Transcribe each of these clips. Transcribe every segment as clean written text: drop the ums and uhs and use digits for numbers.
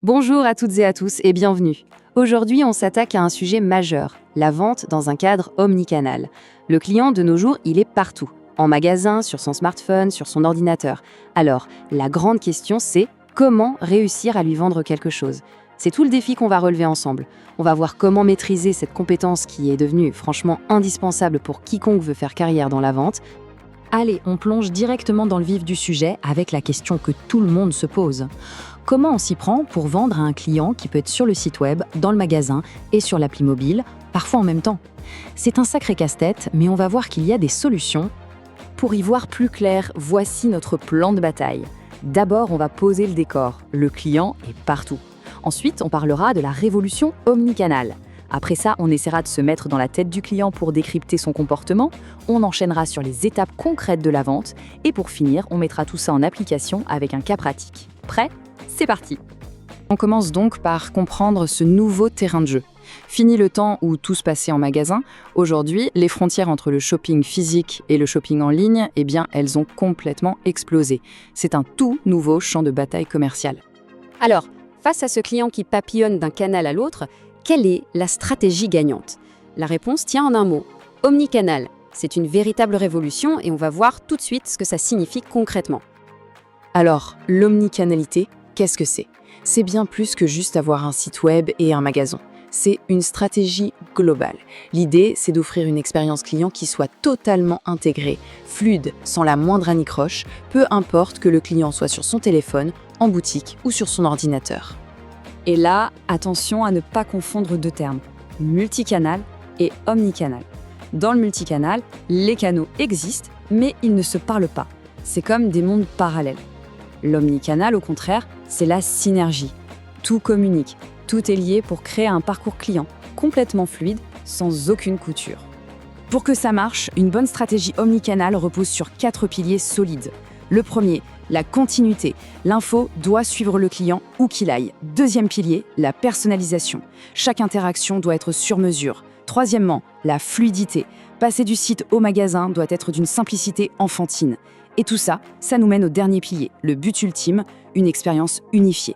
Bonjour à toutes et à tous et bienvenue. Aujourd'hui, on s'attaque à un sujet majeur, la vente dans un cadre omnicanal. Le client de nos jours, il est partout, en magasin, sur son smartphone, sur son ordinateur. Alors, la grande question, c'est comment réussir à lui vendre quelque chose? C'est tout le défi qu'on va relever ensemble. On va voir comment maîtriser cette compétence qui est devenue franchement indispensable pour quiconque veut faire carrière dans la vente. Allez, on plonge directement dans le vif du sujet avec la question que tout le monde se pose. Comment on s'y prend pour vendre à un client qui peut être sur le site web, dans le magasin et sur l'appli mobile, parfois en même temps? C'est un sacré casse-tête, mais on va voir qu'il y a des solutions. Pour y voir plus clair, voici notre plan de bataille. D'abord, on va poser le décor. Le client est partout. Ensuite, on parlera de la révolution omnicanale. Après ça, on essaiera de se mettre dans la tête du client pour décrypter son comportement. On enchaînera sur les étapes concrètes de la vente. Et pour finir, on mettra tout ça en application avec un cas pratique. Prêt? C'est parti! On commence donc par comprendre ce nouveau terrain de jeu. Fini le temps où tout se passait en magasin. Aujourd'hui, les frontières entre le shopping physique et le shopping en ligne, elles ont complètement explosé. C'est un tout nouveau champ de bataille commerciale. Alors, face à ce client qui papillonne d'un canal à l'autre, quelle est la stratégie gagnante? La réponse tient en un mot, omnicanal. C'est une véritable révolution et on va voir tout de suite ce que ça signifie concrètement. Alors, l'omnicanalité, qu'est-ce que c'est? C'est bien plus que juste avoir un site web et un magasin. C'est une stratégie globale. L'idée, c'est d'offrir une expérience client qui soit totalement intégrée, fluide, sans la moindre anicroche, peu importe que le client soit sur son téléphone, en boutique ou sur son ordinateur. Et là, attention à ne pas confondre deux termes, multicanal et omnicanal. Dans le multicanal, les canaux existent, mais ils ne se parlent pas. C'est comme des mondes parallèles. L'omnicanal, au contraire, c'est la synergie. Tout communique, tout est lié pour créer un parcours client complètement fluide, sans aucune couture. Pour que ça marche, une bonne stratégie omnicanal repose sur 4 piliers solides. Le premier, la continuité. L'info doit suivre le client où qu'il aille. Deuxième pilier, la personnalisation. Chaque interaction doit être sur mesure. Troisièmement, la fluidité. Passer du site au magasin doit être d'une simplicité enfantine. Et tout ça, ça nous mène au dernier pilier, le but ultime, une expérience unifiée.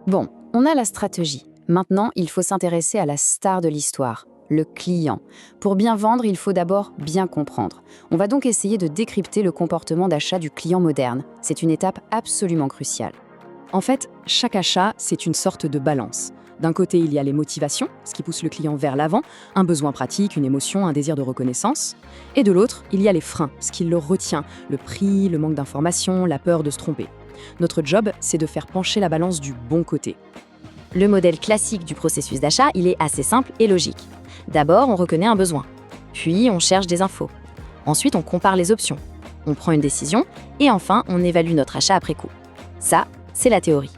Bon, on a la stratégie. Maintenant, il faut s'intéresser à la star de l'histoire, le client. Pour bien vendre, il faut d'abord bien comprendre. On va donc essayer de décrypter le comportement d'achat du client moderne. C'est une étape absolument cruciale. En fait, chaque achat, c'est une sorte de balance. D'un côté, il y a les motivations, ce qui pousse le client vers l'avant, un besoin pratique, une émotion, un désir de reconnaissance. Et de l'autre, il y a les freins, ce qui le retient, le prix, le manque d'informations, la peur de se tromper. Notre job, c'est de faire pencher la balance du bon côté. Le modèle classique du processus d'achat, il est assez simple et logique. D'abord, on reconnaît un besoin. Puis, on cherche des infos. Ensuite, on compare les options. On prend une décision. Et enfin, on évalue notre achat après coup. Ça, c'est la théorie.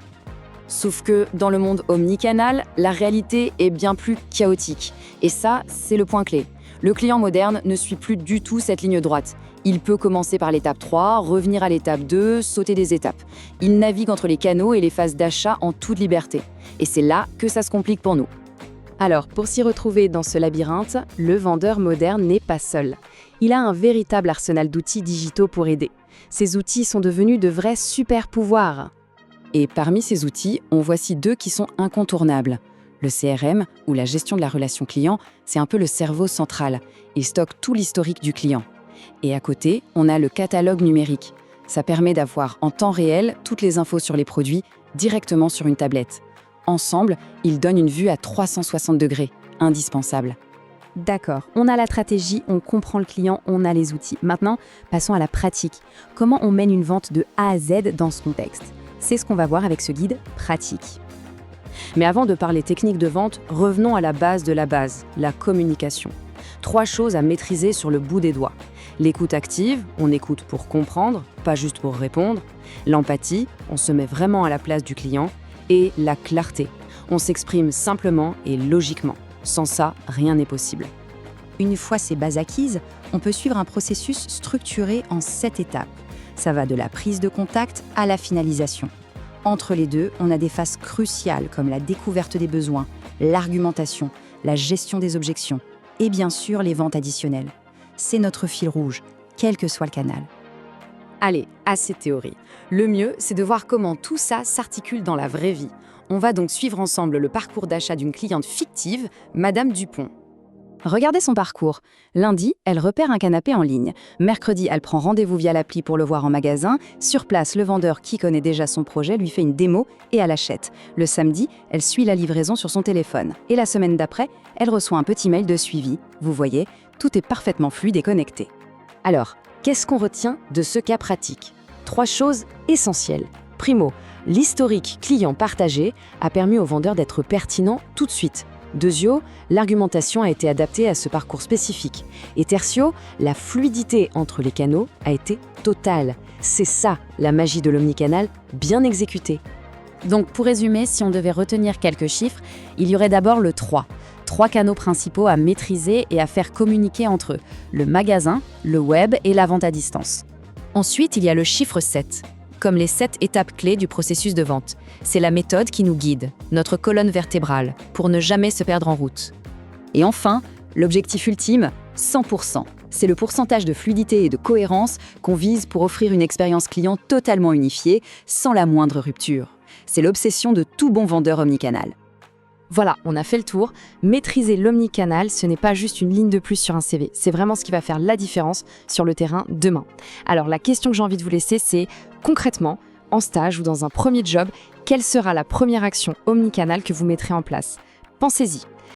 Sauf que dans le monde omnicanal, la réalité est bien plus chaotique. Et ça, c'est le point clé. Le client moderne ne suit plus du tout cette ligne droite. Il peut commencer par l'étape 3, revenir à l'étape 2, sauter des étapes. Il navigue entre les canaux et les phases d'achat en toute liberté. Et c'est là que ça se complique pour nous. Alors, pour s'y retrouver dans ce labyrinthe, le vendeur moderne n'est pas seul. Il a un véritable arsenal d'outils digitaux pour aider. Ces outils sont devenus de vrais super-pouvoirs. Et parmi ces outils, on voici 2 qui sont incontournables. Le CRM, ou la gestion de la relation client, c'est un peu le cerveau central. Il stocke tout l'historique du client. Et à côté, on a le catalogue numérique. Ça permet d'avoir en temps réel toutes les infos sur les produits directement sur une tablette. Ensemble, ils donnent une vue à 360 degrés, indispensable. D'accord, on a la stratégie, on comprend le client, on a les outils. Maintenant, passons à la pratique. Comment on mène une vente de A à Z dans ce contexte? C'est ce qu'on va voir avec ce guide pratique. Mais avant de parler technique de vente, revenons à la base de la base, la communication. 3 choses à maîtriser sur le bout des doigts. L'écoute active, on écoute pour comprendre, pas juste pour répondre. L'empathie, on se met vraiment à la place du client. Et la clarté, on s'exprime simplement et logiquement. Sans ça, rien n'est possible. Une fois ces bases acquises, on peut suivre un processus structuré en 7 étapes. Ça va de la prise de contact à la finalisation. Entre les deux, on a des phases cruciales comme la découverte des besoins, l'argumentation, la gestion des objections et bien sûr les ventes additionnelles. C'est notre fil rouge, quel que soit le canal. Allez, assez de théorie. Le mieux, c'est de voir comment tout ça s'articule dans la vraie vie. On va donc suivre ensemble le parcours d'achat d'une cliente fictive, Madame Dupont. Regardez son parcours. Lundi, elle repère un canapé en ligne. Mercredi, elle prend rendez-vous via l'appli pour le voir en magasin. Sur place, le vendeur qui connaît déjà son projet lui fait une démo et elle achète. Le samedi, elle suit la livraison sur son téléphone. Et la semaine d'après, elle reçoit un petit mail de suivi. Vous voyez, tout est parfaitement fluide et connecté. Alors, qu'est-ce qu'on retient de ce cas pratique? 3 choses essentielles. Primo, l'historique client partagé a permis au vendeur d'être pertinent tout de suite. Deuxio, l'argumentation a été adaptée à ce parcours spécifique. Et tertio, la fluidité entre les canaux a été totale. C'est ça, la magie de l'omnicanal bien exécutée. Donc pour résumer, si on devait retenir quelques chiffres, il y aurait d'abord le 3. 3 canaux principaux à maîtriser et à faire communiquer entre eux. Le magasin, le web et la vente à distance. Ensuite, il y a le chiffre 7. Comme les 7 étapes clés du processus de vente. C'est la méthode qui nous guide, notre colonne vertébrale, pour ne jamais se perdre en route. Et enfin, l'objectif ultime, 100%. C'est le pourcentage de fluidité et de cohérence qu'on vise pour offrir une expérience client totalement unifiée, sans la moindre rupture. C'est l'obsession de tout bon vendeur omnicanal. Voilà, on a fait le tour. Maîtriser l'omnicanal, ce n'est pas juste une ligne de plus sur un CV. C'est vraiment ce qui va faire la différence sur le terrain demain. Alors la question que j'ai envie de vous laisser, c'est concrètement, en stage ou dans un premier job, quelle sera la première action omnicanal que vous mettrez en place? Pensez-y.